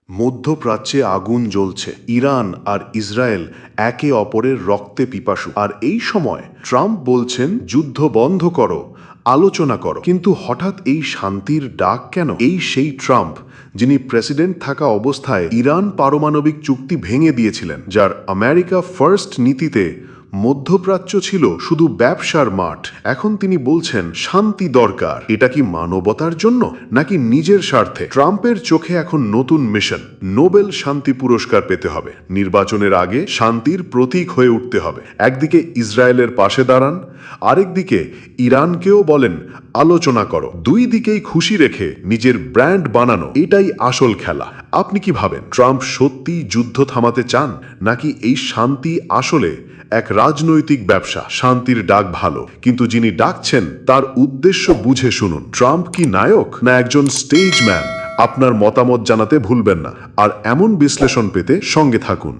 মধ্যপ্রাচ্যে আগুন জ্বলছে। ইরান আর ইসরায়েল একে অপরের রক্তে পিপাসু। আর এই সময় ট্রাম্প বলছেন যুদ্ধ বন্ধ করো, আলোচনা করো। কিন্তু হঠাৎ এই শান্তির ডাক কেন? এই সেই ট্রাম্প যিনি প্রেসিডেন্ট থাকা অবস্থায় ইরান পারমাণবিক চুক্তি ভেঙে দিয়েছিলেন, যার আমেরিকা ফার্স্ট নীতিতে মধ্যপ্রাচ্য ছিল শুধু ব্যবসার মাঠ। এখন তিনি বলছেন শান্তি দরকার। এটা কি মানবতার জন্য নাকি নিজের স্বার্থে? ট্রাম্পের চোখে এখন নতুন মিশন, নোবেল শান্তি পুরস্কার পেতে হবে। নির্বাচনের আগে শান্তির প্রতীক হয়ে উঠতে হবে। একদিকে ইসরায়েলের পাশে দাঁড়ান, আরেকদিকে ইরানকেও বলেন আলোচনা করো। দুই দিকেই খুশি রেখে নিজের ব্র্যান্ড বানানো, এটাই আসল খেলা। আপনি কি ভাবেন? ট্রাম্প সত্যি যুদ্ধ থামাতে চান, নাকি এই শান্তি আসলে এক রাজনৈতিক ব্যবসা? শান্তির ডাক ভালো, কিন্তু যিনি ডাকছেন তার উদ্দেশ্য বুঝে শুনুন। ট্রাম্প কি নায়ক না একজন স্টেজম্যান? আপনার মতামত জানাতে ভুলবেন না। আর এমন বিশ্লেষণ পেতে সঙ্গে থাকুন।